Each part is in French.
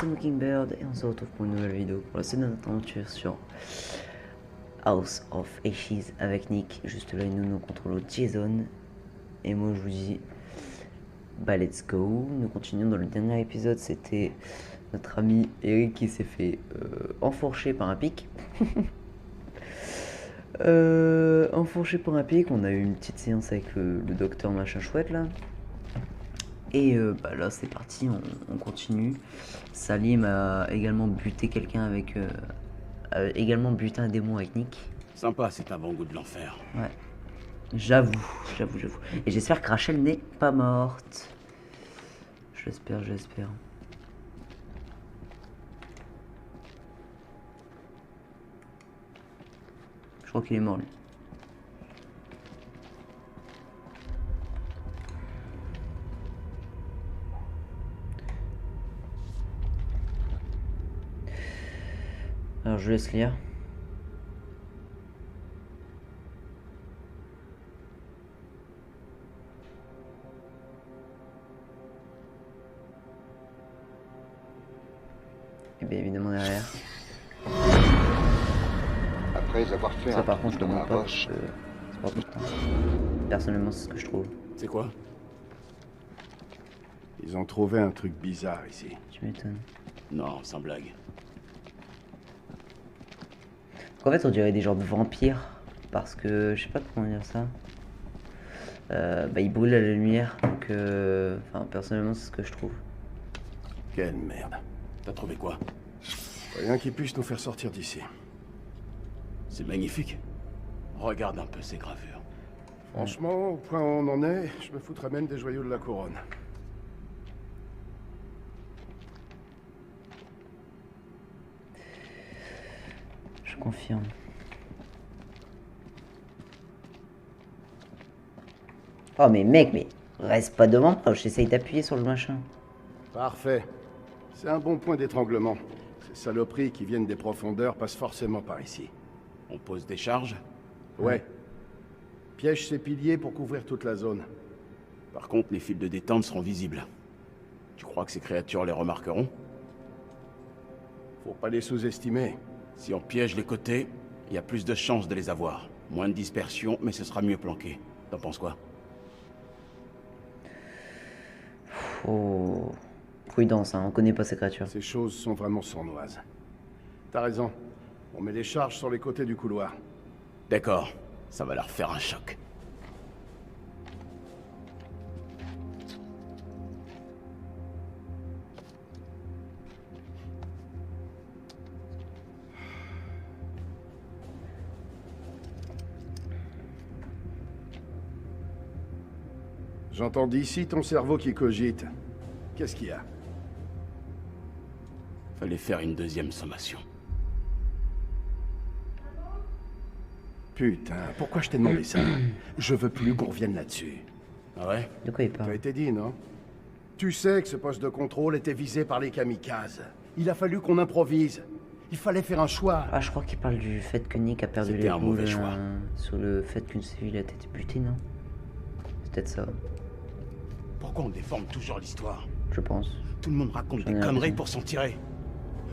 c'est Mockingbird et on se retrouve pour une nouvelle vidéo pour la suite de notre aventure sur House of Ashes avec Nick. Juste là, nous contrôlons Jason. Et moi, je vous dis, bah let's go. Nous continuons dans le dernier épisode. C'était notre ami Eric qui s'est fait enfourcher par un pic. Enfourché par un pic. On a eu une petite séance avec le docteur machin chouette là. Et bah là c'est parti, on continue. Salim a également buté quelqu'un avec... a également buté un démon avec Nick. Sympa cet avant-goût de l'enfer. Ouais. J'avoue. Et j'espère que Rachel n'est pas morte. J'espère. Je crois qu'il est mort lui. Alors je laisse lire. Et bien évidemment derrière. Après avoir fait Ça un par trou contre je dans ne la demande pas. roche, C'est pas important. Personnellement c'est ce que je trouve. C'est quoi? Ils ont trouvé un truc bizarre ici. Tu m'étonnes. Non, sans blague. En fait on dirait des genres de vampires. Parce que je sais pas comment dire ça. Bah ils brûlent à la lumière. Donc enfin personnellement c'est ce que je trouve. Quelle merde. T'as trouvé quoi? Rien qui puisse nous faire sortir d'ici. C'est magnifique. Regarde un peu ces gravures. Franchement, au point où on en est, je me foutrais même des joyaux de la couronne. Je confirme. Oh mais mec, mais reste pas devant moi, j'essaye d'appuyer sur le machin. Parfait. C'est un bon point d'étranglement. Ces saloperies qui viennent des profondeurs passent forcément par ici. On pose des charges? Ouais. Piège ces piliers pour couvrir toute la zone. Par contre, les fils de détente seront visibles. Tu crois que ces créatures les remarqueront? Faut pas les sous-estimer. Si on piège les côtés, il y a plus de chances de les avoir. Moins de dispersion, mais ce sera mieux planqué. T'en penses quoi? Oh. Prudence, hein, on connaît pas ces créatures. Ces choses sont vraiment sournoises. T'as raison. On met les charges sur les côtés du couloir. D'accord, ça va leur faire un choc. J'entends d'ici ton cerveau qui cogite. Qu'est-ce qu'il y a? Fallait faire une deuxième sommation. Putain, pourquoi je t'ai demandé ça? Je veux plus qu'on revienne là-dessus. Ah ouais? De quoi il Ça a parle? été dit, non? Tu sais que ce poste de contrôle était visé par les kamikazes. Il a fallu qu'on improvise. Il fallait faire un choix. Ah, je crois qu'il parle du fait que Nick a perdu C'était les un boules mauvais choix. sur le fait qu'une civile a été butée, non? C'est peut-être ça, Pourquoi on déforme toujours l'histoire? je pense. Tout le monde raconte J'en des ai conneries l'impression. pour s'en tirer.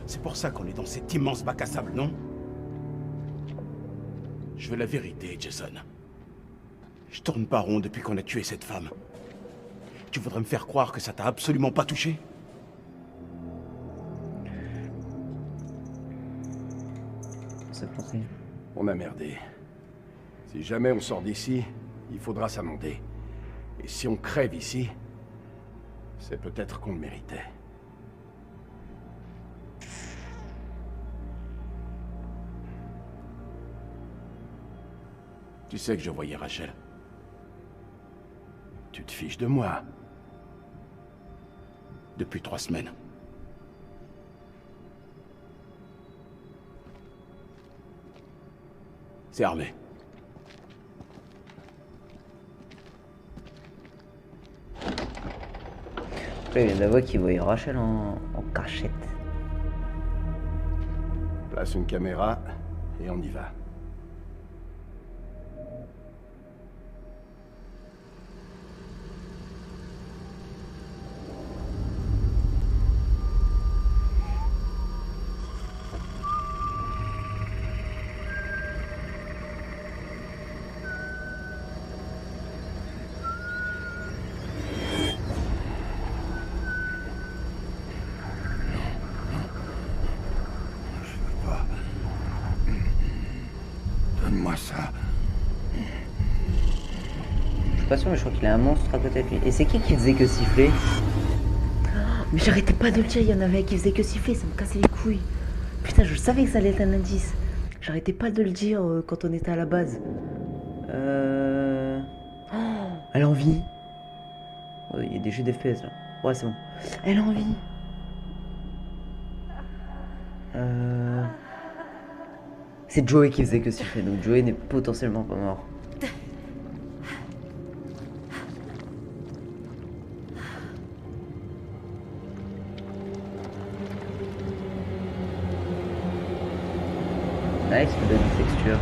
C'est pour ça qu'on est dans cet immense bac à sable, non? Je veux la vérité, Jason. Je tourne pas rond depuis qu'on a tué cette femme. Tu voudrais me faire croire que ça t'a absolument pas touché? C'est pensé. On a merdé. Si jamais on sort d'ici, il faudra s'amender. Et si on crève ici, c'est peut-être qu'on le méritait. Tu sais que je voyais Rachel. Tu te fiches de moi. Depuis 3 semaines. C'est armé. Après, il y a de la voix qui voyait Rachel en cachette. Place une caméra et on y va. moi ça. Je suis pas sûr, mais je crois qu'il a un monstre à côté de lui. Et c'est qui faisait que siffler? Mais j'arrêtais pas de le dire, il y en avait un qui faisait que siffler, ça me cassait les couilles. Putain, je savais que ça allait être un indice. J'arrêtais pas de le dire quand on était à la base. Oh, elle a envie. Oh, il y a des jeux d'FPS là. Ouais, c'est bon. Elle a envie. C'est Joey qui faisait que siffler, donc Joey n'est potentiellement pas mort. Nice, le de texture.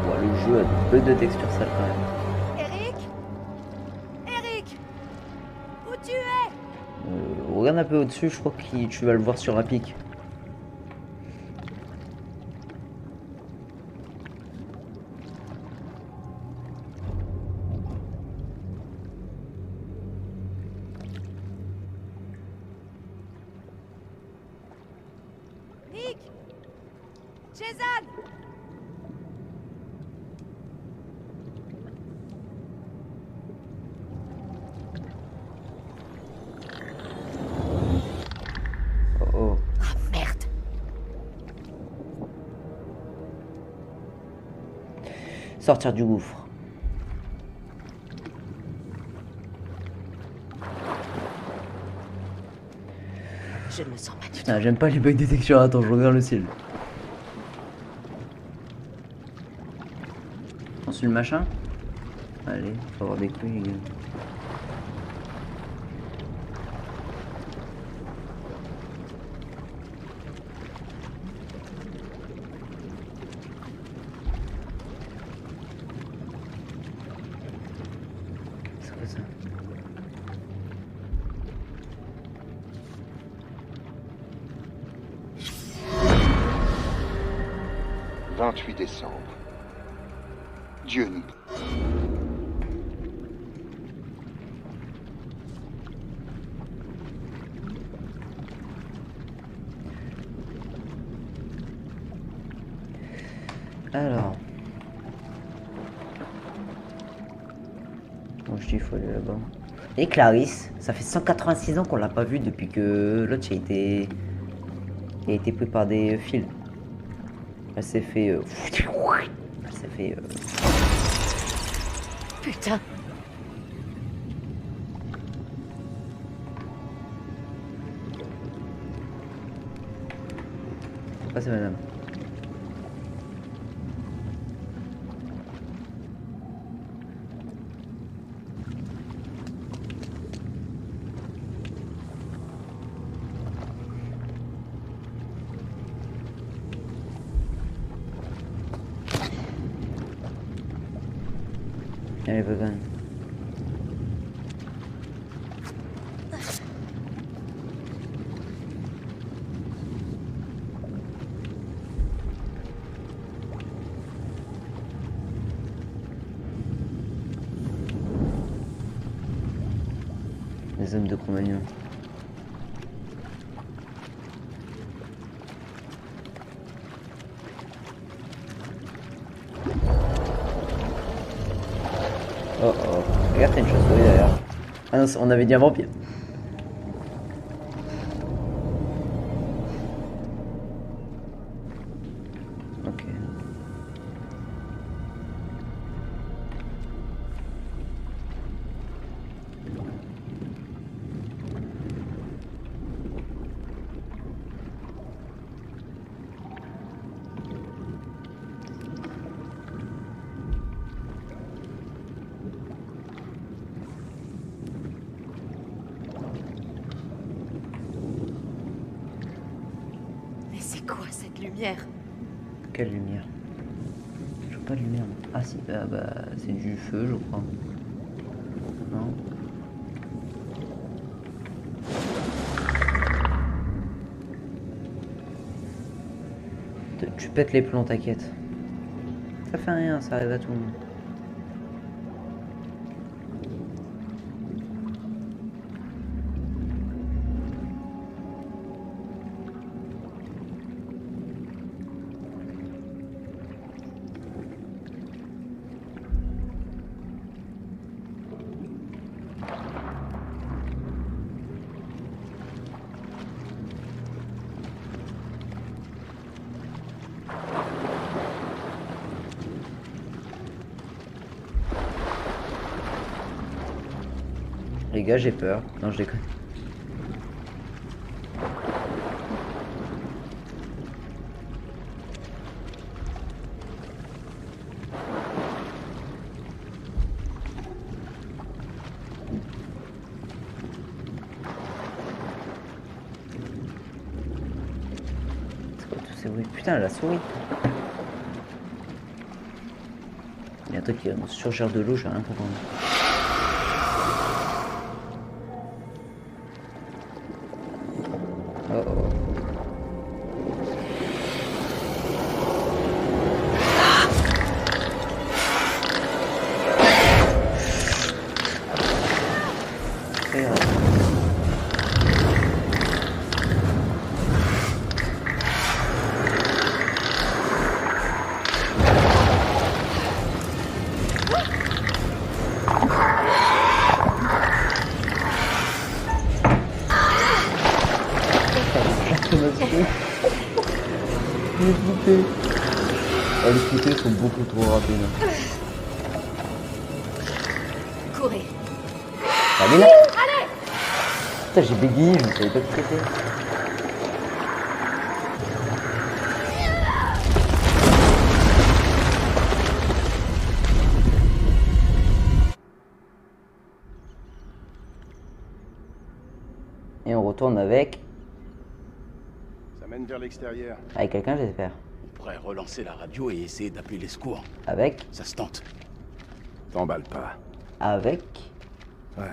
Ouais, le jeu a un peu de texture sale quand même. Eric? Eric? Où tu es? Regarde un peu au-dessus, je crois que tu vas le voir sur un pic. Nick? Jason? Oh oh. Ah merde! Sortir du gouffre. Je ne me sens pas du tout. Putain, j'aime pas les bugs des textures. Attends, je regarde le ciel. On suit le machin? Allez, faut avoir des couilles, les gars. C'est quoi ça? 28 décembre. Dieu nous... Alors. Bon, je dis, il faut aller là-bas. Et Clarisse, ça fait 186 ans qu'on l'a pas vue depuis que l'autre a été pris par des fils. Elle s'est fait. Elle s'est fait. Putain! Passez, madame. Allez, Bogan. Les hommes de Cro-Magnon. Oh oh, regarde, t'as une chauve-souris d'ailleurs. Ah non, on avait dit un vampire. Ok. Mais c'est quoi cette lumière? Quelle lumière? Je vois pas de lumière. Ah si, bah c'est du feu, je crois. Non? Tu pètes les plombs, t'inquiète. Ça fait rien, ça arrive à tout le monde. Les gars, j'ai peur. Non, je déconne. C'est quoi tous ces bruits? Putain, la souris. Il y a un truc qui va surgir de l'eau, j'ai rien compris. Oh oh. Merde. J'ai flippé. Oh, les flippés sont beaucoup trop rapides. Courez. Allez là. Putain, j'ai bégayé, je ne savais pas ce que c'était. Et on retourne avec Ça mène vers l'extérieur. quelqu'un, j'espère. On pourrait relancer la radio et essayer d'appeler les secours. Avec Ça se tente. T'emballe pas. avec. Ouais,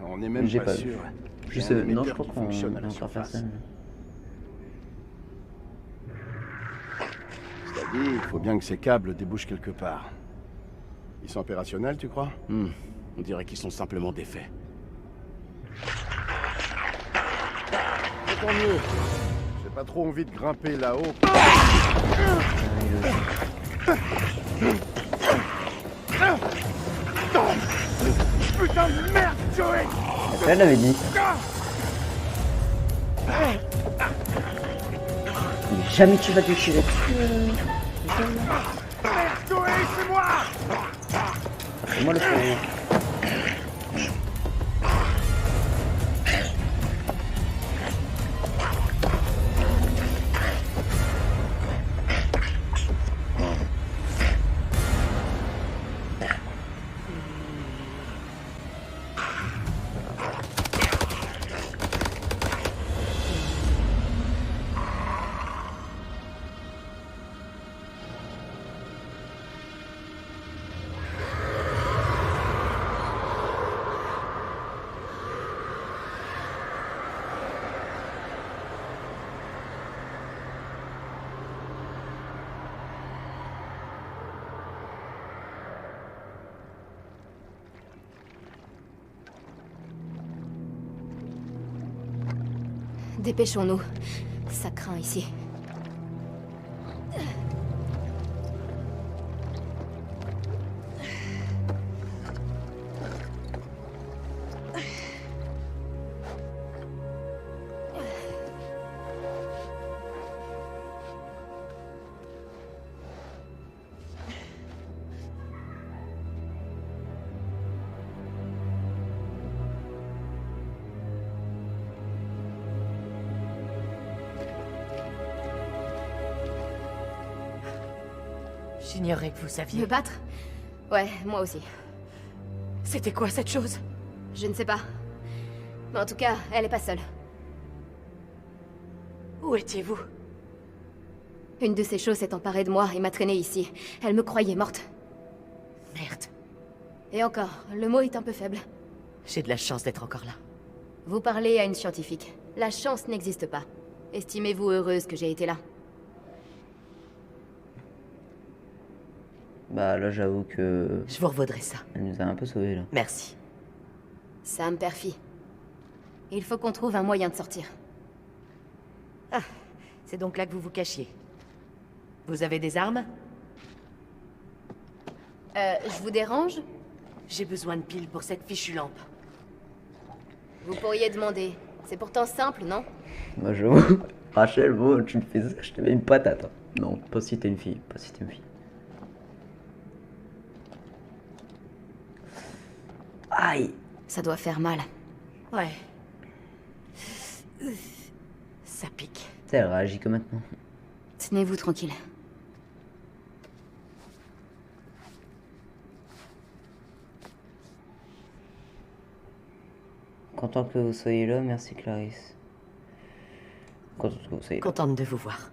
on n'est même J'ai pas pas sûr. Je J'ai sais, un non, je émetteur crois qui qu'on fonctionne à la va encore faire surface. ça. C'est-à-dire, il faut bien que ces câbles débouchent quelque part. Ils sont opérationnels, tu crois? On dirait qu'ils sont simplement défaits. Tant mieux. J'ai pas trop envie de grimper là-haut. Putain de merde, Joey! Elle l'avait dit. Mais jamais tu vas te tirer. Joey, c'est moi! C'est moi le premier. Dépêchons-nous. Ça craint ici. J'ignorais que vous saviez. Me battre? Ouais, moi aussi. C'était quoi cette chose? Je ne sais pas. Mais en tout cas, elle est pas seule. Où étiez-vous? Une de ces choses s'est emparée de moi et m'a traînée ici. Elle me croyait morte. Merde. Et encore, le mot est un peu faible. J'ai de la chance d'être encore là. Vous parlez à une scientifique. La chance n'existe pas. Estimez-vous heureuse que j'ai été là. Bah là, j'avoue que. Je vous revaudrai ça. Elle nous a un peu sauvés là. Merci. Ça me perfie. Il faut qu'on trouve un moyen de sortir. Ah, c'est donc là que vous vous cachiez. Vous avez des armes? Je vous dérange? J'ai besoin de piles pour cette fichue lampe. Vous pourriez demander. C'est pourtant simple, non? Moi, j'avoue. Rachel, bon, tu me fais ça, je te mets une patate. Hein. Non, pas si t'es une fille. Pas si t'es une fille. Aïe! Ça doit faire mal. Ouais. Ça pique. Tu sais, elle réagit que maintenant. Tenez-vous tranquille. Content que vous soyez là, merci Clarisse. Content que vous soyez là. Contente de vous voir.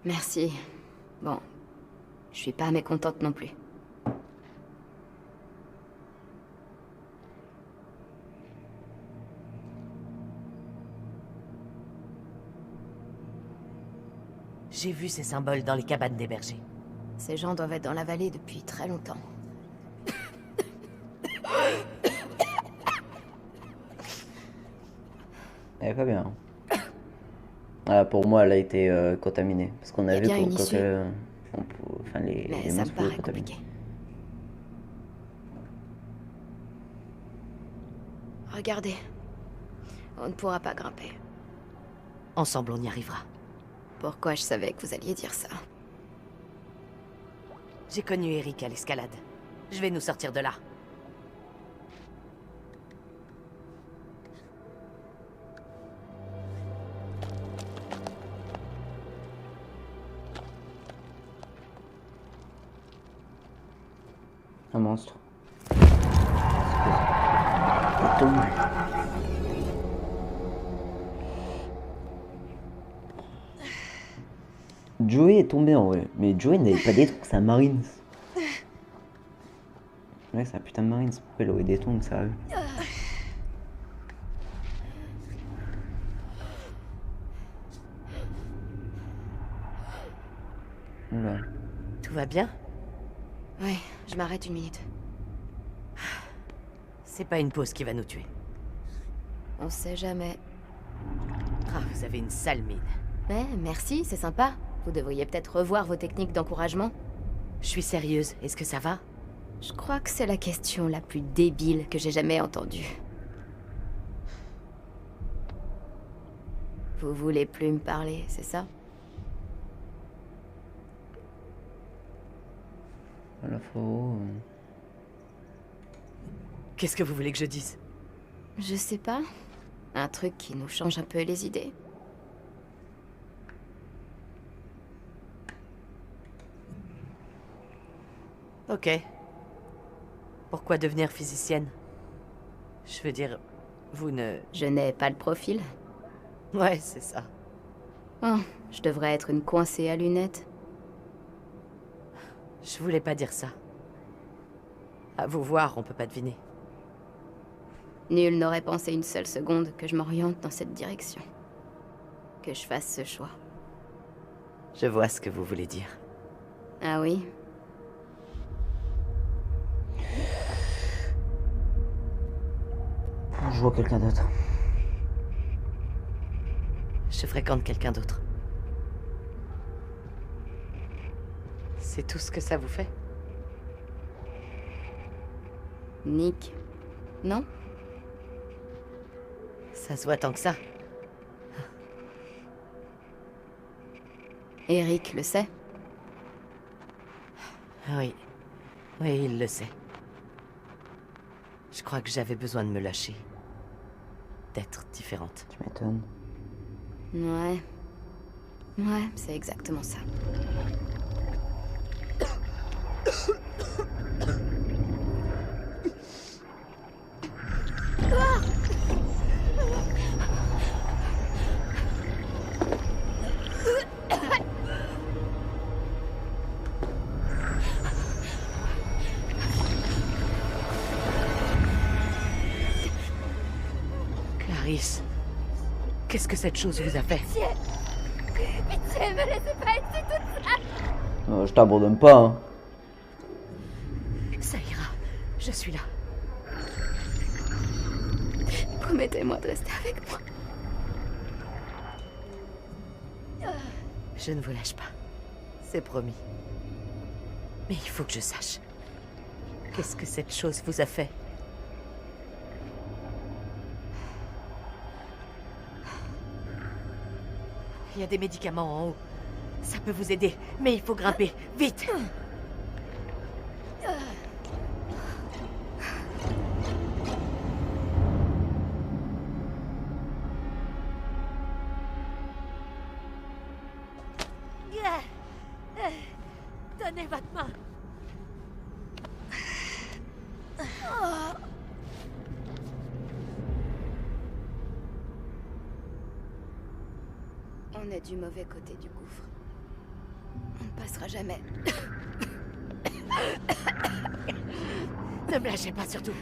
Merci. Bon, je suis pas mécontente non plus. J'ai vu ces symboles dans les cabanes des bergers. Ces gens doivent être dans la vallée depuis très longtemps. Elle est pas bien. Ah, pour moi, elle a été contaminée. Parce qu'on a Y a vu bien une quand issue. enfin, les Mais ça me monstres pouvaient paraît contaminer. compliqué. Regardez. On ne pourra pas grimper. Ensemble, on y arrivera. Pourquoi je savais que vous alliez dire ça? J'ai connu Eric à l'escalade. Je vais nous sortir de là. Un monstre. Il tombe. Joey est tombé en vrai, mais Joey n'avait pas des tongs, c'est un Marines. Ouais, c'est un putain de Marines, pourquoi il aurait des tongs, sérieux? Oula. Tout va bien? Ouais, je m'arrête une minute. C'est pas une pause qui va nous tuer. On sait jamais. Ah, vous avez une sale mine. Mais merci, c'est sympa. Vous devriez peut-être revoir vos techniques d'encouragement. Je suis sérieuse, est-ce que ça va? Je crois que c'est la question la plus débile que j'ai jamais entendue. Vous voulez plus me parler, c'est ça? Voilà, faut... Qu'est-ce que vous voulez que je dise? Je sais pas. Un truc qui nous change un peu les idées. Ok. Pourquoi devenir physicienne? Je veux dire, vous ne... Je n'ai pas le profil. Ouais, c'est ça. Oh, je devrais être une coincée à lunettes. Je voulais pas dire ça. À vous voir, on peut pas deviner. Nul n'aurait pensé une seule seconde que je m'oriente dans cette direction. Que je fasse ce choix. Je vois ce que vous voulez dire. Ah oui? Je vois quelqu'un d'autre. Je fréquente quelqu'un d'autre. C'est tout ce que ça vous fait? Nick? Non? Ça se voit tant que ça. Eric le sait? Oui. Oui, il le sait. Je crois que j'avais besoin de me lâcher. D'être différente. Tu m'étonnes. Ouais. Ouais, c'est exactement ça. Clarisse, qu'est-ce que cette chose vous a fait? Pitié, me laissez pas être toute seule. Je t'abandonne pas, hein. Ça ira, je suis là. Promettez-moi de rester avec moi. Je ne vous lâche pas. C'est promis. Mais il faut que je sache. Qu'est-ce que cette chose vous a fait? Il y a des médicaments en haut. Ça peut vous aider, mais il faut grimper. Vite! Tenez votre main. On est du mauvais côté du gouffre. On ne passera jamais. Ne me lâchez pas surtout.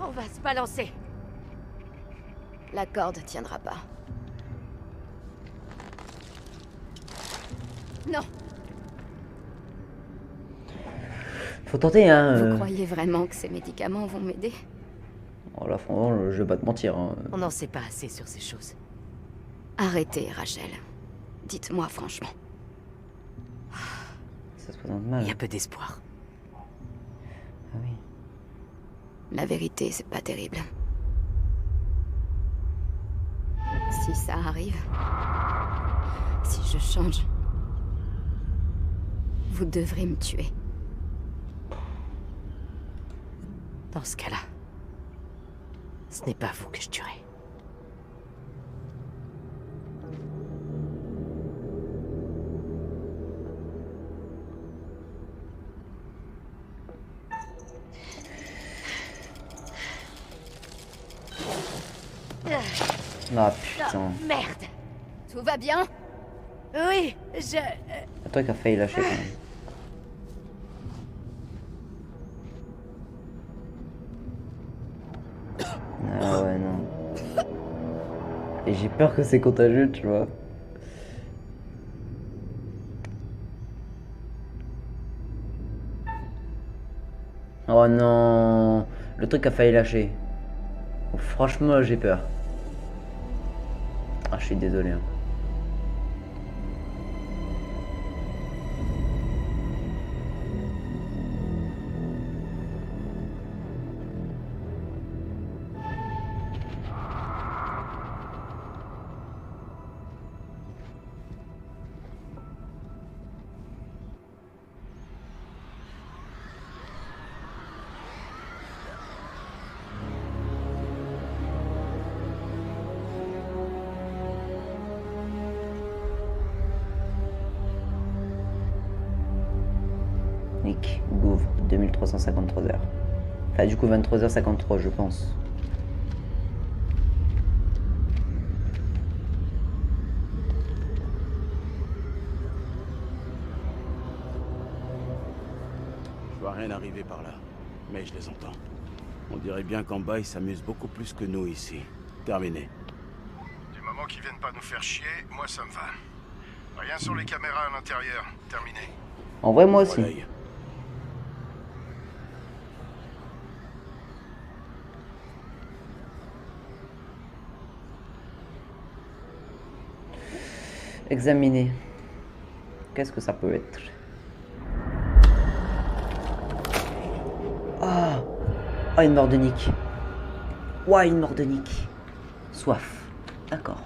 On va se balancer. La corde tiendra pas. Non, Faut tenter, hein. vous croyez vraiment que ces médicaments vont m'aider? Oh là, franchement, je vais pas te mentir. Hein. On n'en sait pas assez sur ces choses. Arrêtez, Rachel. Dites-moi franchement. Ça se présente mal. Il y a peu d'espoir. Ah oui. La vérité, c'est pas terrible. Si ça arrive, si je change, vous devrez me tuer. Dans ce cas-là, ce n'est pas vous que je tuerai. Ah putain. Merde. Tout va bien? Oui, C'est toi qui as failli lâcher quand même. Ah ouais, non. Et j'ai peur que c'est contagieux, tu vois. Oh non. Le truc a failli lâcher. Oh, franchement, j'ai peur. Ah, je suis désolé. Hein. Nick, Gouv, 2353 heures. Enfin, du coup, 23h53, je pense. Je vois rien arriver par là, mais je les entends. On dirait bien qu'en bas, ils s'amusent beaucoup plus que nous ici. Terminé. Du moment qu'ils viennent pas nous faire chier, moi ça me va. Rien sur les caméras à l'intérieur. Terminé. En vrai, moi aussi. L'œil. Examiner. Qu'est-ce que ça peut être? Ah! Ah, une mort de Nick. Ouah, une mort de Nick. Soif. D'accord.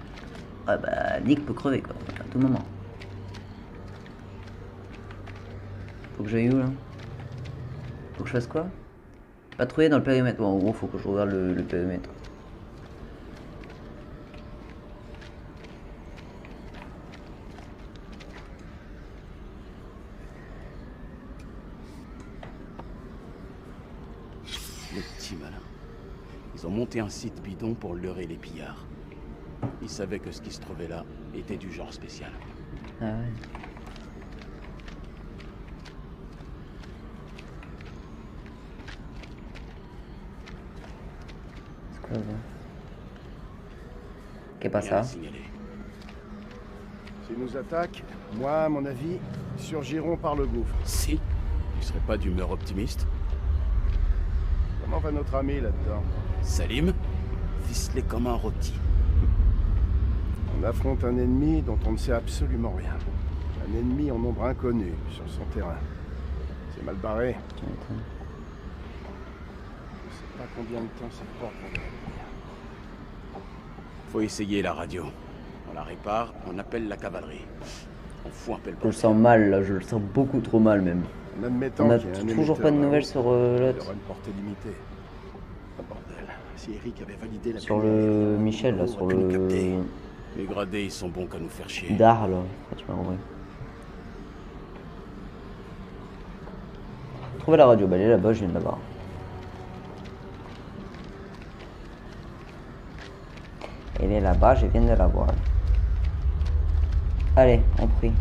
Ah bah, Nick peut crever, quoi, à tout moment. Faut que j'aille où, là? Faut que je fasse quoi? Patrouiller dans le périmètre. Bon, en gros, faut que je regarde le périmètre. Les petits malins. Ils ont monté un site bidon pour leurrer les pillards. Ils savaient que ce qui se trouvait là était du genre spécial. Ah ouais. C'est quoi, ça? Qu'est pas Rien ça? à signaler. S'ils nous attaquent, moi, à mon avis, ils surgiront par le gouffre. Si, tu serais pas d'humeur optimiste. Comment va notre ami là-dedans? Salim, ficelé comme un rôti. On affronte un ennemi dont on ne sait absolument rien. Un ennemi en nombre inconnu sur son terrain. C'est mal barré. Tu m'étonnes. Je sais pas combien de temps ça prend pour revenir. Faut essayer la radio. On la répare, on appelle la cavalerie. On fout un peu le Je le bordel. sens mal, là, je le sens beaucoup trop mal, même. En admettant On a qu'il y ait un toujours émetteur pas de là-haut, nouvelles sur il l'autre. aura une portée limitée. Ah, bordel. Si Eric avait validé la Sur pluie, le Michel, là, on sur aurait pu nous capter. le... Les gradés, ils sont bons qu'à nous faire chier. Dar, là. Ah, tu m'as compris. Trouver la radio. Bah, elle est là-bas, je viens de la voir. Elle est là-bas, je viens de la voir. Allez, on prie.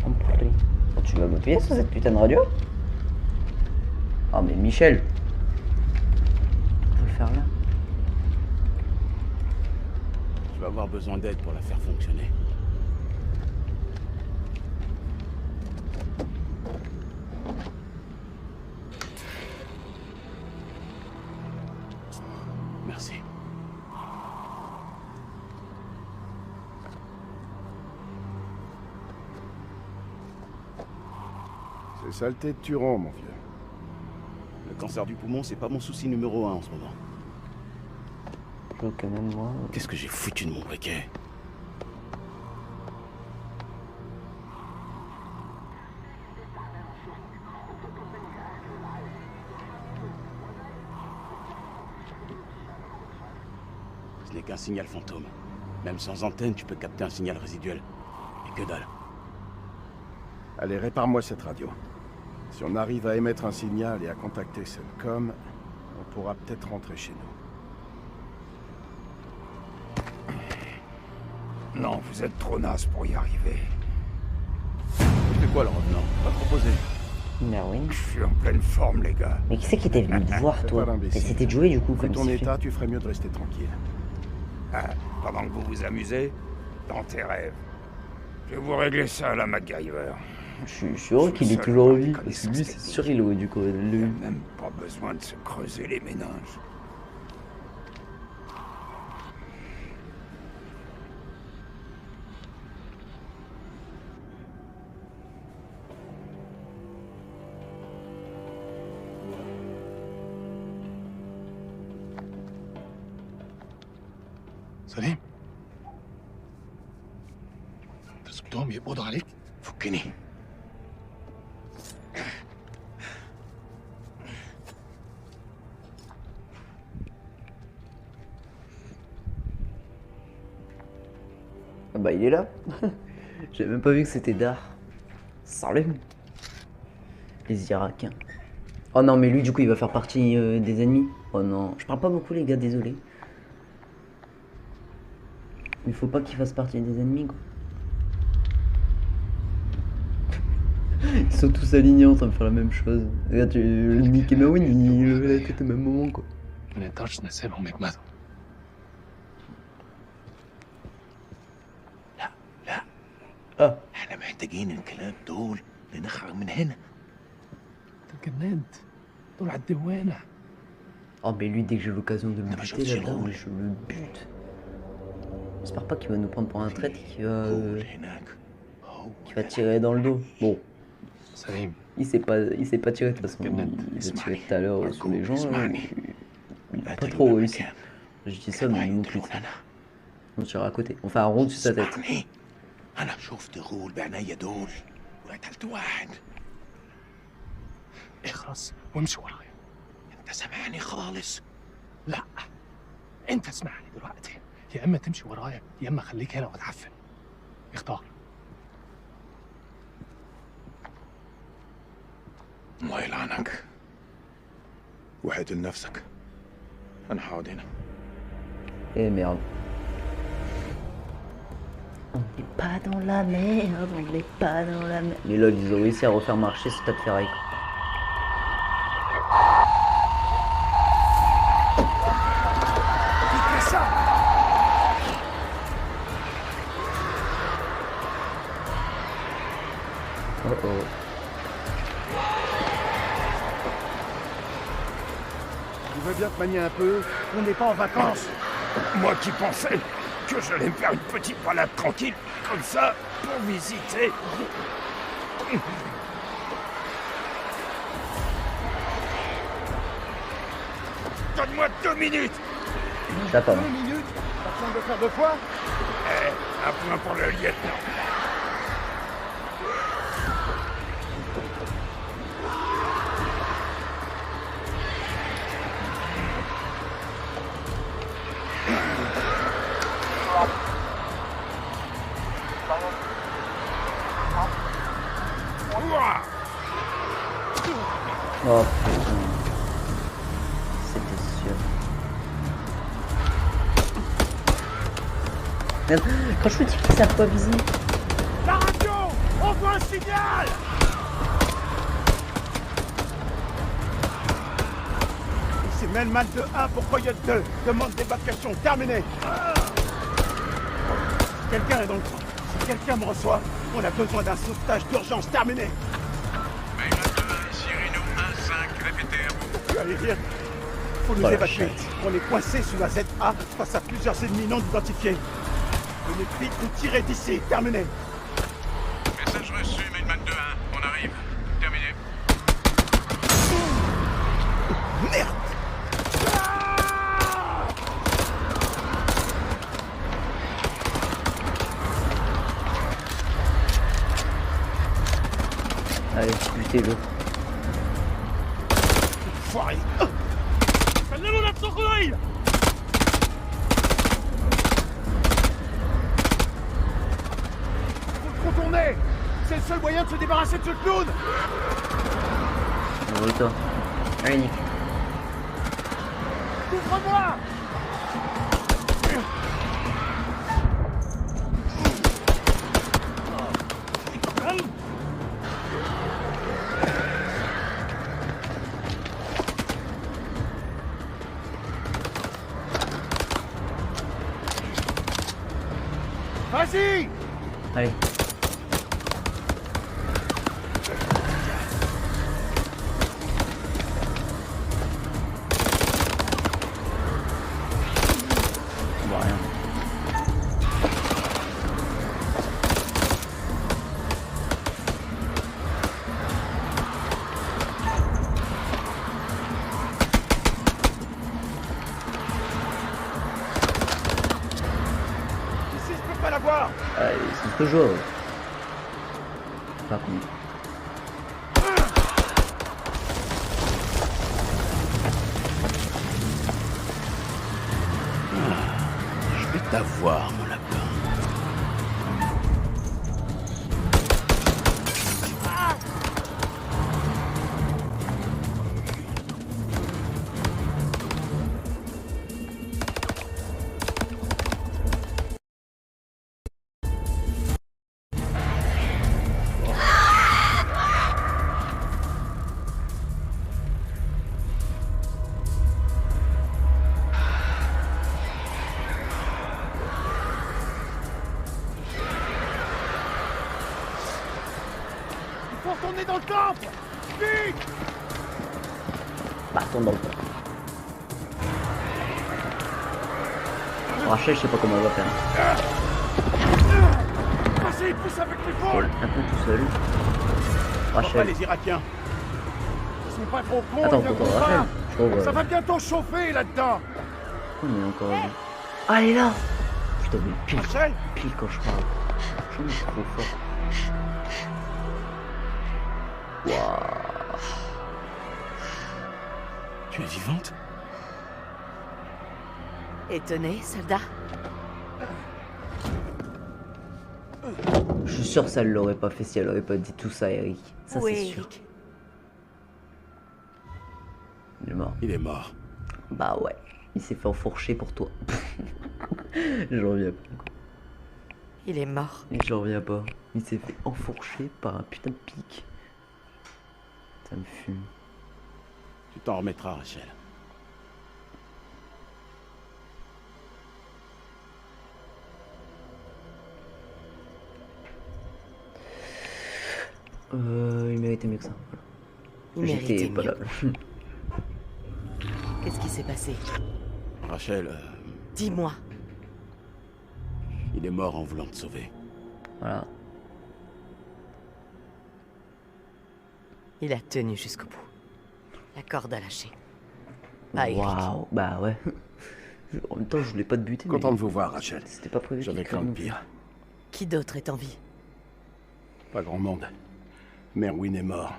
On prie. Oh, tu vas m'appuyer sur cette putain de radio? Oh, mais Michel! Faut le faire là. Je vais avoir besoin d'aide pour la faire fonctionner. Merci. C'est saleté de Turon, mon vieux. Le cancer du poumon, c'est pas mon souci numéro 1 en ce moment. Je quand même, moi. Qu'est-ce que j'ai foutu de mon briquet? Ce n'est qu'un signal fantôme. Même sans antenne, tu peux capter un signal résiduel. Et que dalle. Allez, répare-moi cette radio. Si on arrive à émettre un signal et à contacter Cellcom, on pourra peut-être rentrer chez nous. Non, vous êtes trop naze pour y arriver. C'est quoi le revenant? Pas proposé. Merwin. Je suis en pleine forme, les gars. Mais qui c'est qui était venu te voir, Fais toi? pas l'imbécile. Mais c'était Joey, du coup, Vu comme ton sifflet. état, tu ferais mieux de rester tranquille. Ah, pendant que vous vous amusez, dans tes rêves. Je vais vous régler ça à la MacGyver. Je suis heureux qu'il est Seul toujours en dans les vie, parce que lui, connaissances c'est sûr, il aurait dû Il n'y a le... même pas besoin de se creuser les méninges. سليم انت سبتهم يقبضوا عليك؟ فكني. Ah bah, il est là. J'avais même pas vu que c'était Dar. Salut. Les Irakiens. Oh non, mais lui, du coup, il va faire partie des ennemis. Oh non. Je parle pas beaucoup, les gars, désolé. Il faut pas qu'il fasse partie des ennemis, quoi. Ils sont tous alignés en train de faire la même chose. Regarde, Nick et Merwin, ils levaient la tête au même moment, quoi. ما نقدرش نسيبهم يجمدوا. Ah. احنا محتاجين الكلاب دول لنخرج من هنا. انت اتجننت. دول على الدوانة. Oh, mais lui, dès que j'ai l'occasion de le Ah bah, buter je là-dedans, roule. je le bute. J'espère pas qu'il va nous prendre pour un traître قول هناك. هو qui va tirer dans le dos. Bon, سليم il s'est pas tiré de toute façon. Il a tiré tout à l'heure sur les gens. Là, il a pas trop réussi. Je dis ça, mais non plus. On tire à côté. On fait un rond sur sa tête. اسمعني. انا شفت غول بعينيا دول وقتلت واحد. اخرس وامشي ورايا. انت سامعني خالص؟ لا انت اسمعني دلوقتي. يا اما تمشي ورايا يا اما خليك هنا وتعفن. اختار. الله يلعنك. وحد لنفسك. انا هقعد هنا. Et merde. On n'est pas dans la merde, on n'est pas dans la merde. Les lol, ils ont réussi à refaire marcher ce tas de ferraille. Oh oh. Tu veux bien te manier un peu? On n'est pas en vacances. Moi qui pensais que j'allais me faire une petite balade tranquille, comme ça, pour visiter. Donne-moi 2 minutes. Ça pas. 2 minutes? Pas besoin de faire 2 fois? Un point pour le lieutenant. Oh putain. C'était sûr. Merde, quand je vous dis qu'ils savent pas viser. La radio! On voit un signal! Ici Melman de 1 pour Coyote 2. Demande d'évacuation terminée. Quelqu'un est dans le train. Si quelqu'un me reçoit, on a besoin d'un sauvetage d'urgence terminé. Melman 2-1, ici Rhino 1-5, répétez à vous. Tu allais dire? Faut nous Oh la évacuer. chatte. On est coincé sous la ZA face à plusieurs ennemis non identifiés. Venez vite nous tirer d'ici. Terminé. Message reçu, Melman 2-1, on arrive. Terminé. Merde! Allez, butez-le. Foiré. Faut le contourner. C'est le seul moyen de se débarrasser de ce clown. Envoie-toi. Allez, Nick. Ouvre-moi. Vas-y. Allez. On voit rien. Ici, je peux pas la voir. Allez, c'est ce que je vois. Par contre. Je vais t'avoir, mon lapin. Il faut retourner dans le temple. Vite. Partons dans le temps. Rachel, je sais pas comment on va faire. Vas-y, pousse avec Elle l'épaule. est un peu tout seul. Pas Rachel. les Irakiens. Ils sont pas trop cons. Attends, ils viennent pourquoi trop Rachel? pas. Je trouve. Ça va bientôt chauffer là-dedans. On est encore là. Ah, elle est là. Putain, mais Rachel. pile quand je parle. Je suis trop fort. Waouh. Tu es vivante? Étonné, soldat? Je suis sûr que ça ne l'aurait pas fait si elle aurait pas dit tout ça à Eric. Ça, Où c'est est sûr. Eric? Il est mort. Il est mort. Bah ouais. Il s'est fait enfourcher pour toi. J'en reviens pas. Il est mort. J'en reviens pas. Il s'est fait enfourcher par un putain de pic. Ça me fume. Tu t'en remettras, Rachel. Il méritait mieux que ça. Il méritait J'étais pas là. mieux. Qu'est-ce qui s'est passé? Rachel, Dis-moi. il est mort en voulant te sauver. Voilà. Il a tenu jusqu'au bout. La corde a lâché. Pas Eric. Waouh. Bah ouais. En même temps, je voulais pas te buter. Content mais de vous voir, Rachel. C'était pas prévu. J'avais qu'il craint le crève. pire. Qui d'autre est en vie? Pas grand monde. Merwin est mort.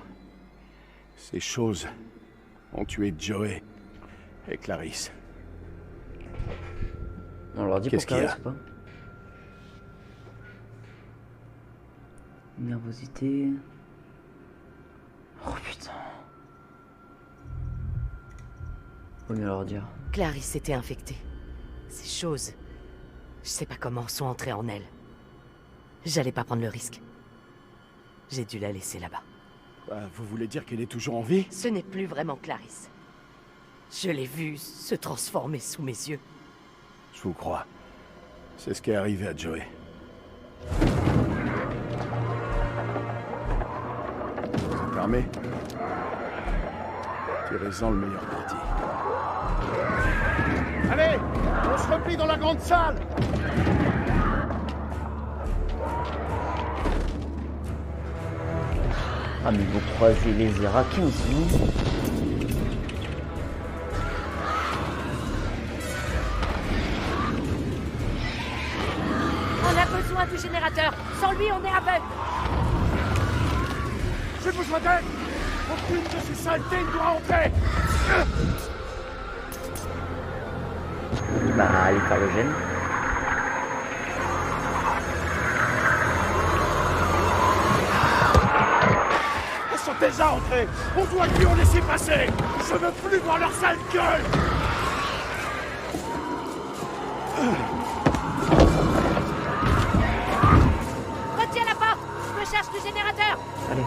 Ces choses ont tué Joey et Clarisse. On leur dit Qu'est-ce pour qu'il y a? Clarisse ou pas? Nervosité. Oh putain. Faut mieux leur dire. Clarisse était infectée. Ces choses, je sais pas comment, sont entrées en elle. J'allais pas prendre le risque. J'ai dû la laisser là-bas. Vous voulez dire qu'elle est toujours en vie? Ce n'est plus vraiment Clarisse. Je l'ai vue se transformer sous mes yeux. Je vous crois. C'est ce qui est arrivé à Joey. C'est armé? Tirez-en le meilleur parti. Allez! On se replie dans la grande salle! Ah mais ils vont croiser les Irakiens aussi. On a besoin du générateur. Sans lui, on est aveugle. J'ai besoin d'aide! Aucune de ces saletés ne doit entrer! Bah allez faire le gène. Elles sont déjà entrées! On doit lui en laisser passer! Je veux plus voir leur sale gueule! Retiens la porte. Je me cherche du générateur. Allez.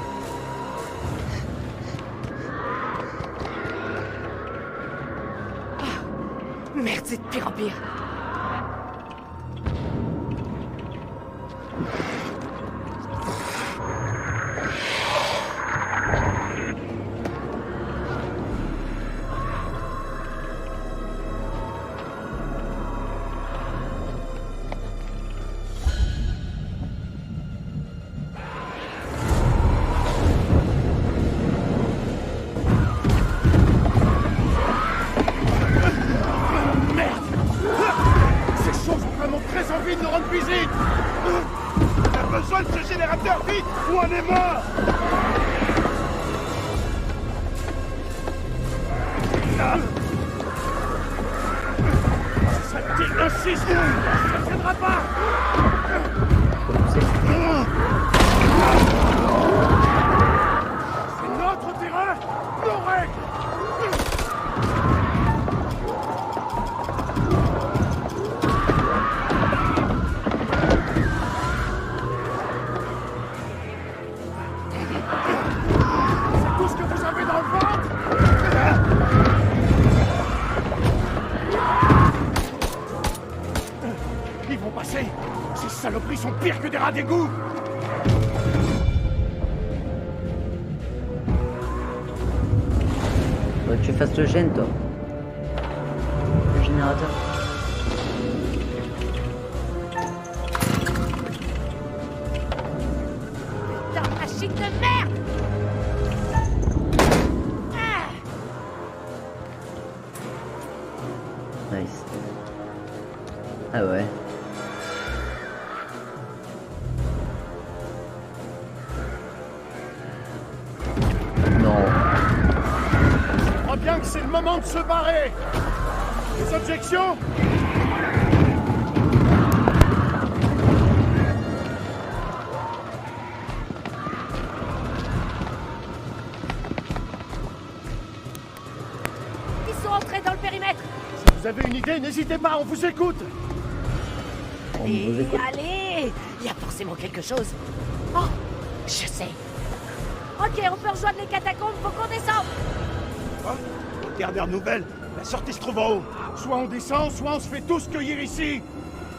Merde, c'est de pire en pire. Très envie de nous rendre visite! On a besoin de ce générateur vite ou on est mort! Ça dit insiste! Ça ne tiendra pas! C'est notre terrain, nos règles! Ils vont passer! Ces saloperies sont pires que des rats d'égout! Faut que tu fasses le gène toi. Le générateur. Putain, machine de merde! Nice. Ah ouais. Non. Je crois bien que c'est le moment de se barrer! Des objections? Ils sont entrés dans le périmètre. Si vous avez une idée, n'hésitez pas, on vous écoute! On vous écoute. Allez, il y a forcément quelque chose. Oh, je sais. Ok, on peut rejoindre les catacombes, faut qu'on descende. Dernière nouvelle, la sortie se trouve en haut. Soit on descend, soit on se fait tous cueillir ici!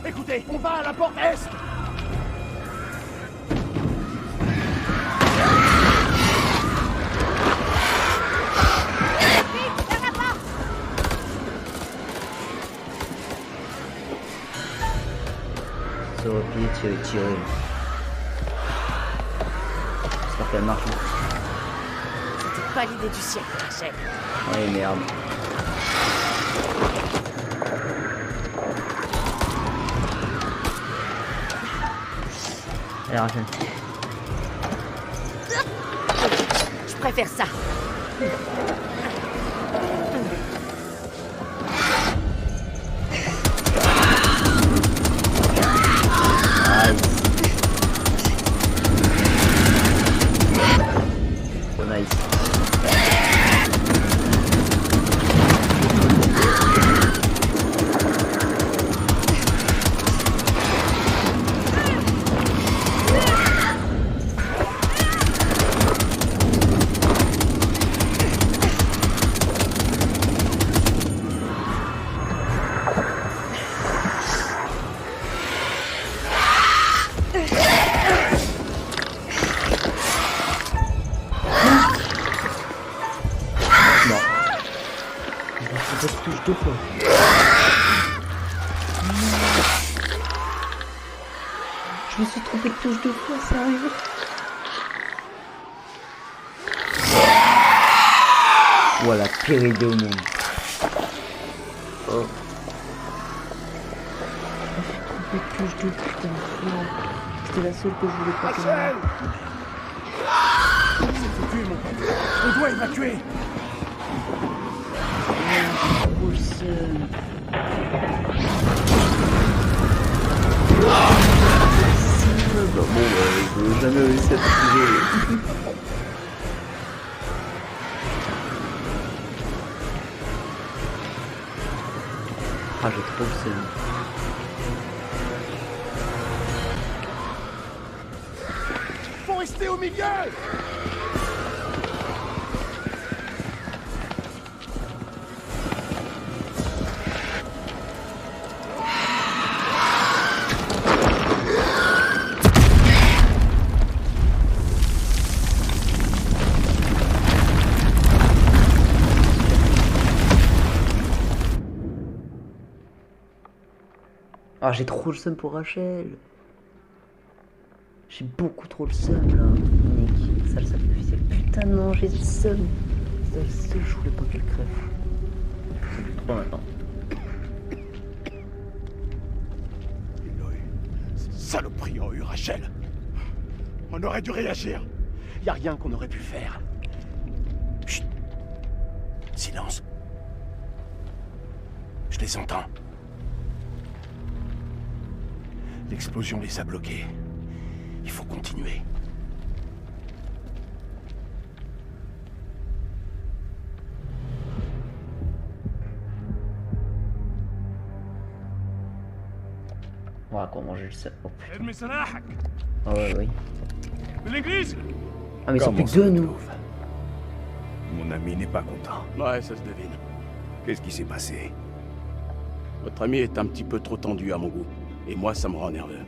Écoutez, on va à la porte est! Vite, vers la porte. Se replier, tirer. J'espère qu'elle marche. C'était pas l'idée du siècle, Rachel. Ouais merde. Allez Rachel. Je préfère ça. Nice. 2 fois. Je me suis trompé de touche 2 fois, sérieux. Voilà, pire idée au monde. Oh. Je me suis trompé de touche 2, putain. Non. C'était la seule que je voulais pas faire. C'est foutu, mon pote. On doit évacuer. Trop le seum. Bon, je vais jamais réussi à trouver. Ah, j'ai trop le seum. Faut rester au milieu. Ah, j'ai trop le seum pour Rachel. J'ai beaucoup trop le seum là. Nick, sale sacrifice. Putain, non, j'ai le seum. C'est le seul, je voulais pas qu'elle crève. C'est plus trop maintenant. Saloperie en eu, Rachel. On aurait dû réagir. Y a rien qu'on aurait pu faire. Chut. Silence. Je les entends. L'explosion les a bloqués. Il faut continuer. Voilà comment j'ai le seum. Oh putain. ارمي سلاحك Ah ouais, oui. بالانجليزي. Ah, mais ils sont plus que deux, nous. Mon ami n'est pas content. Ouais, ça se devine. Qu'est-ce qui s'est passé? Votre ami est un petit peu trop tendu à mon goût. Et moi, ça me rend nerveux.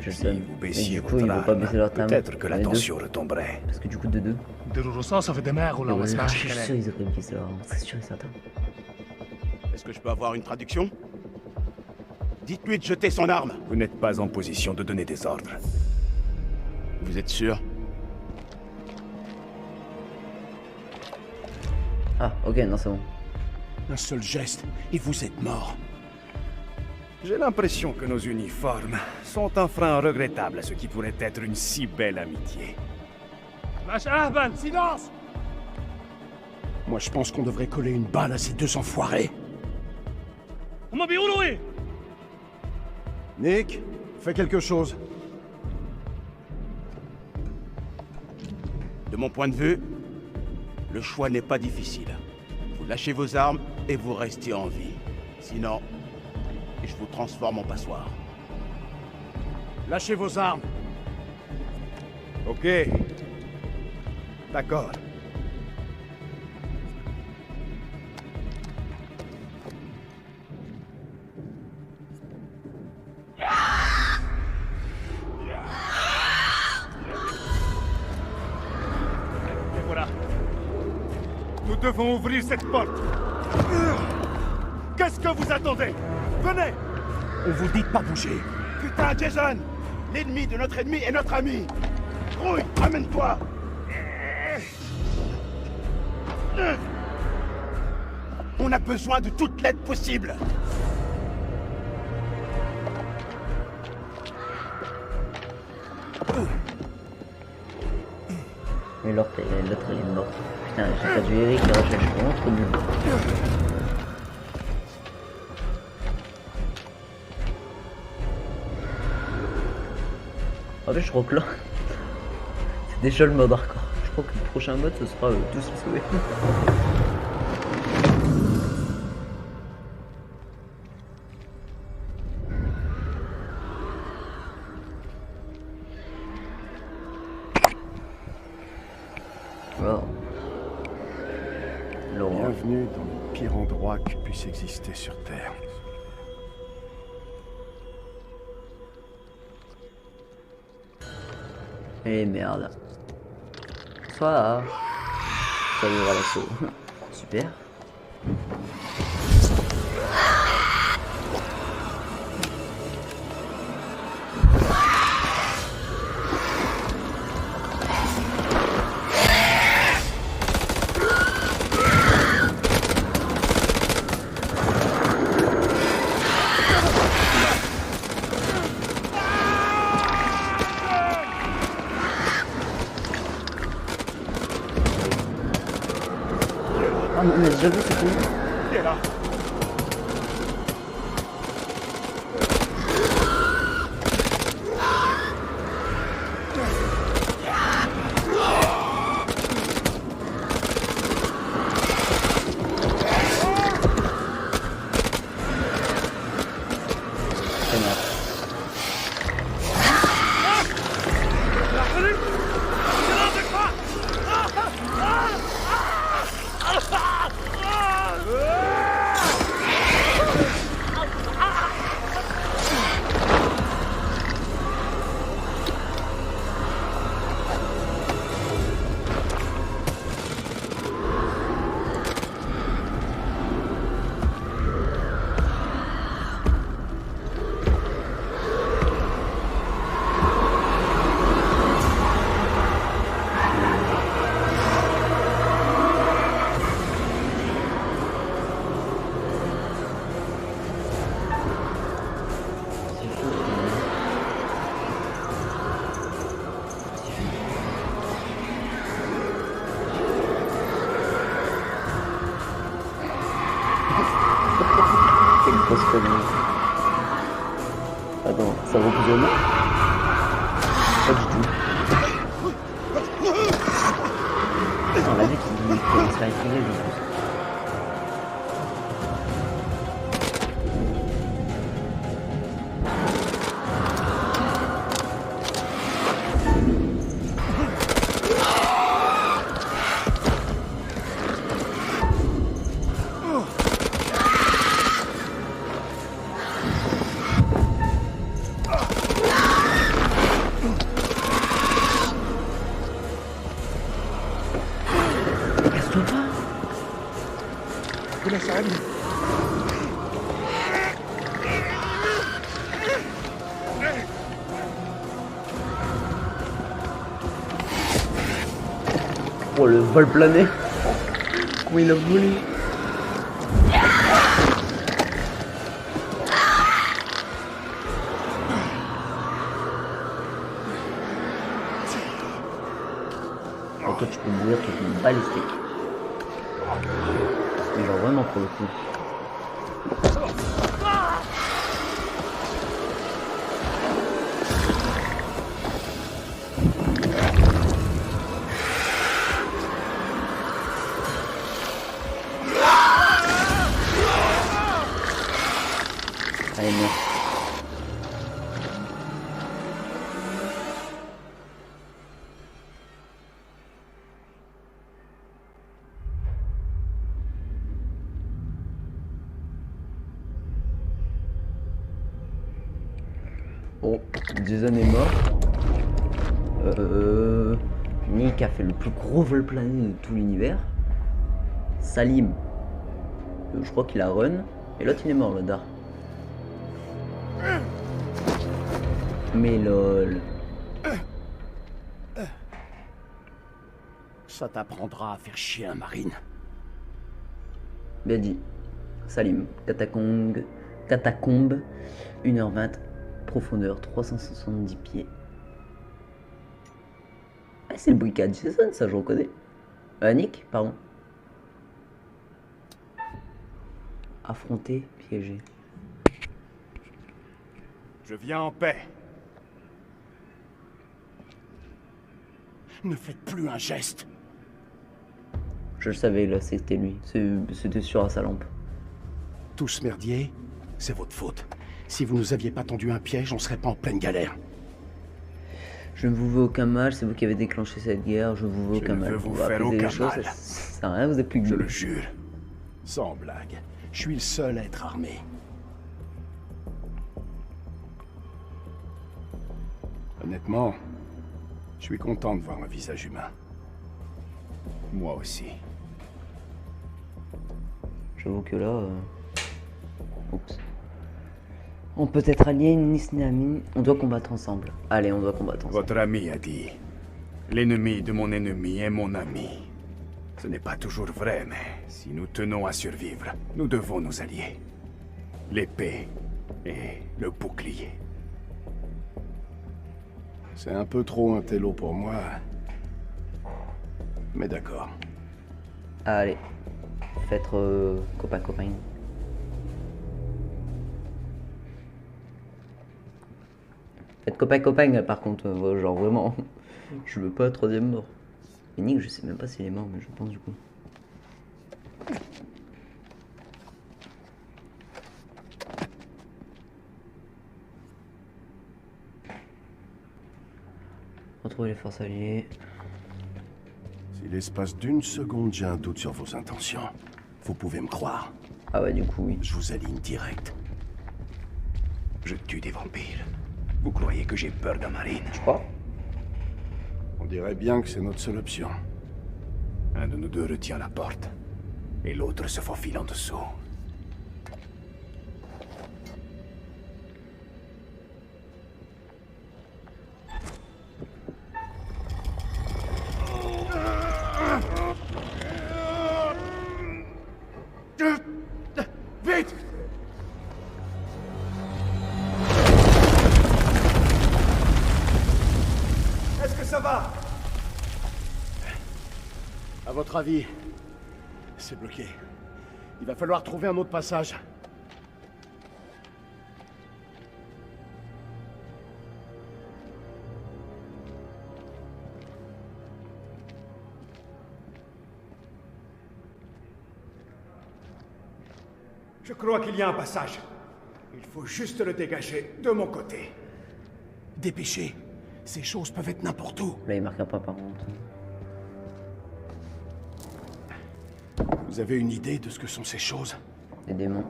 Je Si sais. vous Mais baissiez du coup, ils votre vont pas âme, baisser leur time. peut-être que la Les deux. tension retomberait. Parce que du coup, de deux. ديروا رصاصة في دماغه لو ما Ouais, سمعش je suis sûr, الكلام. ils auraient baissé leur arme. C'est sûr et certain. Est-ce que je peux avoir une traduction? Dites-lui de jeter son arme. Vous n'êtes pas en position de donner des ordres. Vous êtes sûr? Ah, ok, non, c'est bon. Un seul geste, et vous êtes mort. J'ai l'impression que nos uniformes sont un frein regrettable à ce qui pourrait être une si belle amitié. ماش أهبل. Silence! Moi, je pense qu'on devrait coller une balle à ces deux enfoirés. هما بيقولوا إيه؟ Nick, fais quelque chose. De mon point de vue, le choix n'est pas difficile. Vous lâchez vos armes et vous restez en vie. Sinon, je vous transforme en passoire. Lâchez vos armes. Ok. D'accord. Et voilà. Nous devons ouvrir cette porte. Qu'est-ce que vous attendez? Venez! On vous dit de pas bouger. Putain, Jason! L'ennemi de notre ennemi est notre ami! Rouille, amène-toi! On a besoin de toute l'aide possible! Mais l'autre, il est mort. Putain, j'ai pas vu Eric et Rachel, je suis vraiment trop nul. En fait, je crois que là, c'est déjà le mode hardcore. Je crois que le prochain mode, ce sera tous les sauver. Wow. L'horreur. Bienvenue dans le pire endroit qui puisse exister sur Terre. Et merde. Bonsoir. Ça ouvre l'assaut. Super. Ah mais on a déjà vu ce film. Il est là. Grosse connerie. Attends, ça vaut plus de moi? Pas du tout. On l'a vu qu'il commence à être réel, je pense. ربنا يساعدني. Oh le vol plané. Comment il a volé. Oh, toi tu peux mourir, tu peux balistique. Mais genre vraiment pour le coup. Allez, meurs. Bon, Jason est mort. Nick a fait le plus gros vol plané de tout l'univers. Salim, je crois qu'il a run. Et l'autre il est mort, le Dar. Mais lol. Ça t'apprendra à faire chier un marine. Bien dit. Salim, catacombe, 1h20, profondeur 370 pieds. Ah, c'est le brigade Jason, ça je reconnais. Nick, pardon. Affronter, piéger. Je viens en paix. Ne faites plus un geste. Je le savais, là, c'était lui. C'était sûr à sa lampe. Tout ce merdier, c'est votre faute. Si vous nous aviez pas tendu un piège, on serait pas en pleine galère. Je ne vous veux aucun mal, c'est vous qui avez déclenché cette guerre, je vous veux aucun mal. Je ne veux vous va faire apaiser les aucun choses, mal. Ça sert à rien, vous êtes plus que Je deux. le jure. Sans blague. Je suis le seul à être armé. Honnêtement, je suis content de voir un visage humain. Moi aussi. J'avoue que là... Oups. On peut être alliés, ni ni amis. On doit combattre ensemble. Allez, on doit combattre ensemble. Votre ami a dit, l'ennemi de mon ennemi est mon ami. Ce n'est pas toujours vrai, mais si nous tenons à survivre, nous devons nous allier. L'épée et le bouclier. C'est un peu trop un télo pour moi. Mais d'accord. Allez. faites copain. Faites copain par contre, genre vraiment, je veux pas troisième mort. Et Nick, je sais même pas s'il est mort, mais je pense du coup. Retrouver les forces alliées. Si l'espace d'une seconde j'ai un doute sur vos intentions, vous pouvez me croire. Ah ouais, du coup, oui. Je vous aligne direct. Je tue des vampires. Vous croyez que j'ai peur d'un marine? Je crois. On dirait bien que c'est notre seule option. Un de nous deux retient la porte, et l'autre se faufile en dessous. Vite! Est-ce que ça va? À votre avis, c'est bloqué. Il va falloir trouver un autre passage. Je crois qu'il y a un passage. Il faut juste le dégager de mon côté. Dépêchez. Ces choses peuvent être n'importe où. Là, il marque un point par contre. Vous avez une idée de ce que sont ces choses? Des démons.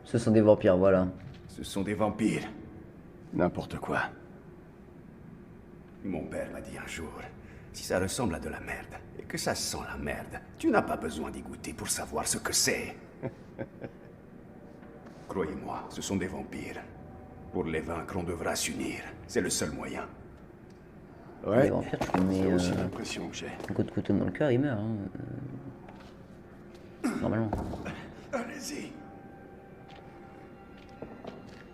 Ce sont des vampires, voilà. Ce sont des vampires. N'importe quoi. Mon père m'a dit un jour, si ça ressemble à de la merde, et que ça sent la merde, tu n'as pas besoin d'y goûter pour savoir ce que c'est. Croyez-moi, ce sont des vampires. Pour les vaincre, on devra s'unir. C'est le seul moyen. Ouais, Les vampires, tu mets c'est aussi l'impression que j'ai. un coup de couteau dans le cœur, il meurt. Hein. Normalement. Allez-y.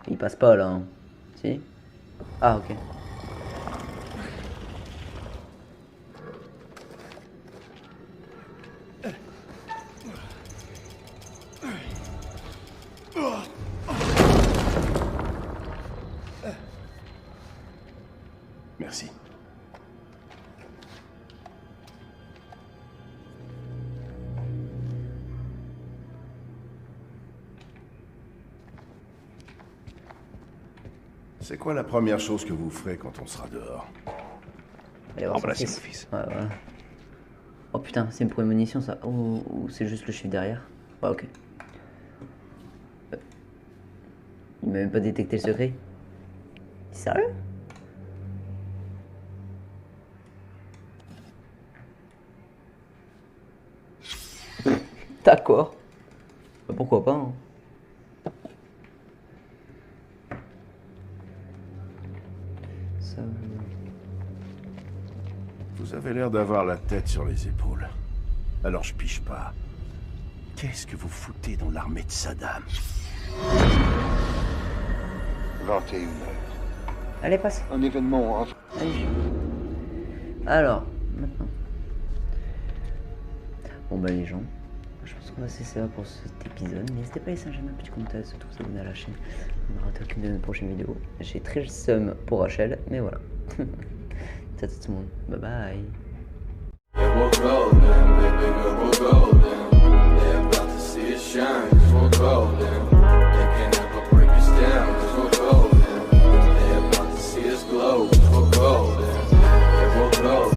Il passe pas là. Hein. Si? Ah, ok. Merci. C'est quoi la première chose que vous ferez quand on sera dehors? Allez voir son Embrasser fils. mon fils. Ouais, voilà. Oh putain, c'est une prémonition ça. Oh, ou c'est juste le chiffre derrière. Ouais, ok. Il m'a même pas détecté le secret. Sérieux? D'accord. Bah, pourquoi pas, hein. Ça... Vous avez l'air d'avoir la tête sur les épaules. Alors je piche pas. Qu'est-ce que vous foutez dans l'armée de Saddam? 21h. Allez, passe. Un événement... Allez. Alors, maintenant. Bon bah les gens, je pense qu'on va cesser là pour cet épisode. N'hésitez pas à laisser un j'aime, un petit commentaire, surtout vous abonner à la chaîne. On ne rate aucune de nos prochaines vidéos. J'ai très le seum pour Rachel, mais voilà. Ciao tout le monde, bye bye. Yeah, we're golden, baby girl, we're golden. Yeah, about to see it shine, 'cause we're golden.